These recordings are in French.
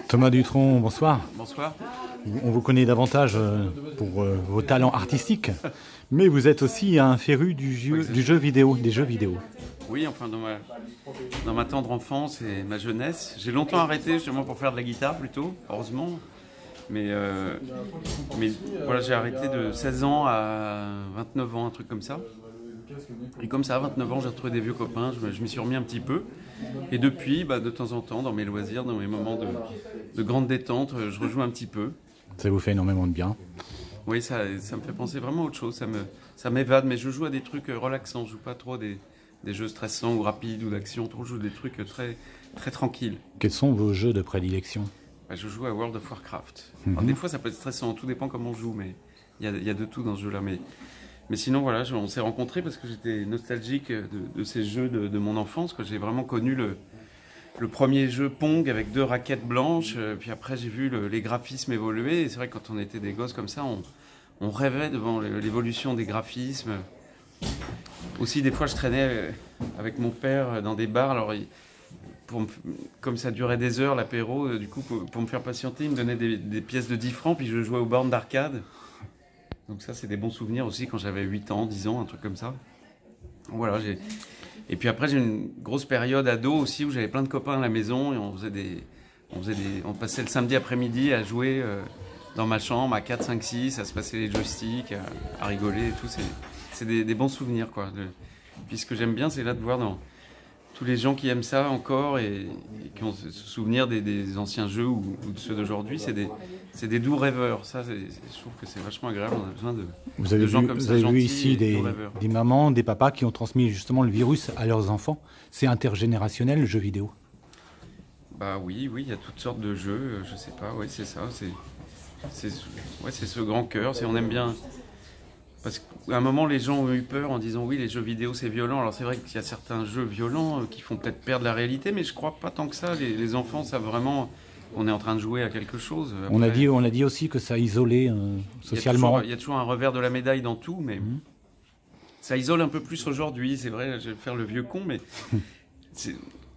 Thomas Dutronc, bonsoir. Bonsoir. On vous connaît davantage pour vos talents artistiques, mais vous êtes aussi un féru du jeu vidéo, des jeux vidéo. Oui, enfin dans ma tendre enfance et ma jeunesse, j'ai longtemps arrêté justement pour faire de la guitare plutôt, heureusement. Mais voilà, j'ai arrêté de 16 ans à 29 ans, un truc comme ça. Et comme ça, à 29 ans, j'ai retrouvé des vieux copains, je m'y suis remis un petit peu. Et depuis, de temps en temps, dans mes loisirs, dans mes moments de grande détente, je rejoue un petit peu. Ça vous fait énormément de bien. Oui, ça me fait penser vraiment à autre chose, ça m'évade, mais je joue à des trucs relaxants, je joue pas trop des jeux stressants ou rapides ou d'action, je joue des trucs très, très tranquilles. Quels sont vos jeux de prédilection? Je joue à World of Warcraft. Alors, des fois, ça peut être stressant, tout dépend comment on joue, mais il y a de tout dans ce jeu-là. Mais sinon, voilà, on s'est rencontrés parce que j'étais nostalgique de ces jeux de mon enfance, que j'ai vraiment connu le premier jeu Pong avec 2 raquettes blanches, puis après j'ai vu les graphismes évoluer, et c'est vrai que quand on était des gosses comme ça, on rêvait devant l'évolution des graphismes. Aussi, des fois, je traînais avec mon père dans des bars, alors comme ça durait des heures l'apéro, du coup, pour me faire patienter, il me donnait des pièces de 10 francs, puis je jouais aux bornes d'arcade. Donc ça, c'est des bons souvenirs aussi quand j'avais 8 ans, 10 ans, un truc comme ça. Voilà, et puis après, j'ai une grosse période ado aussi où j'avais plein de copains à la maison et on passait le samedi après-midi à jouer dans ma chambre à 4, 5, 6, à se passer les joysticks, à rigoler et tout. C'est des bons souvenirs, quoi. Puis ce que j'aime bien, c'est là de voir dans tous les gens qui aiment ça encore et qui ont ce souvenir des anciens jeux ou de ceux d'aujourd'hui, c'est des doux rêveurs. Ça, je trouve que c'est vachement agréable. On a besoin de gens comme ça, vous avez gentils vu ici des mamans, des papas qui ont transmis justement le virus à leurs enfants. C'est intergénérationnel, le jeu vidéo. Oui, il y a toutes sortes de jeux, je sais pas, oui, c'est ça. C'est ce grand cœur, on aime bien. Parce qu'à un moment, les gens ont eu peur en disant oui, les jeux vidéo c'est violent. Alors c'est vrai qu'il y a certains jeux violents qui font peut-être perdre la réalité, mais je crois pas tant que ça. Les enfants savent vraiment qu'on est en train de jouer à quelque chose. Après, on a dit aussi que ça isolait socialement. Il y a toujours un revers de la médaille dans tout, mais ça isole un peu plus aujourd'hui. C'est vrai, je vais faire le vieux con, mais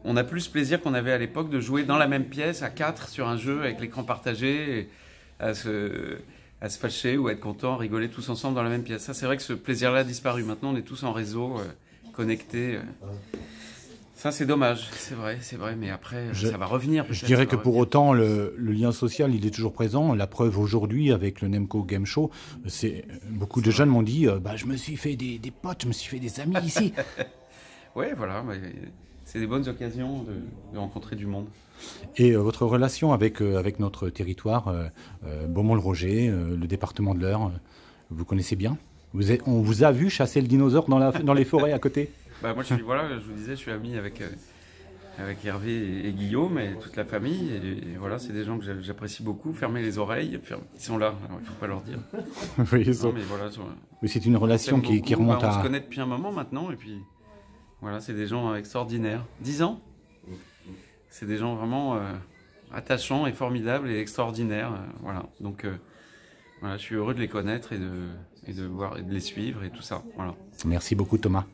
on a plus plaisir qu'on avait à l'époque de jouer dans la même pièce à 4 sur un jeu avec l'écran partagé, et à se fâcher ou à être content, rigoler tous ensemble dans la même pièce. Ça, c'est vrai que ce plaisir-là a disparu. Maintenant, on est tous en réseau, connectés. Ça, c'est dommage, c'est vrai, mais après, ça va revenir. Je dirais que pour autant, le lien social, il est toujours présent. La preuve aujourd'hui, avec le Nemco Game Show, beaucoup de jeunes m'ont dit je me suis fait des potes, je me suis fait des amis ici. Oui, voilà, c'est des bonnes occasions de rencontrer du monde. Et votre relation avec notre territoire, Beaumont-le-Roger, le département de l'Eure, vous connaissez bien? On vous a vu chasser le dinosaure dans les forêts à côté? Moi, je vous disais, je suis ami avec Hervé et Guillaume et toute la famille. Et voilà, c'est des gens que j'apprécie beaucoup. Fermez les oreilles, ils sont là, alors, il ne faut pas leur dire. Oui, mais c'est une relation qui remonte à... On se connaît depuis un moment maintenant, et puis voilà, c'est des gens extraordinaires. 10 ans? C'est des gens vraiment attachants et formidables et extraordinaires. Voilà. Donc, je suis heureux de les connaître et de les suivre et tout ça. Voilà. Merci beaucoup, Thomas.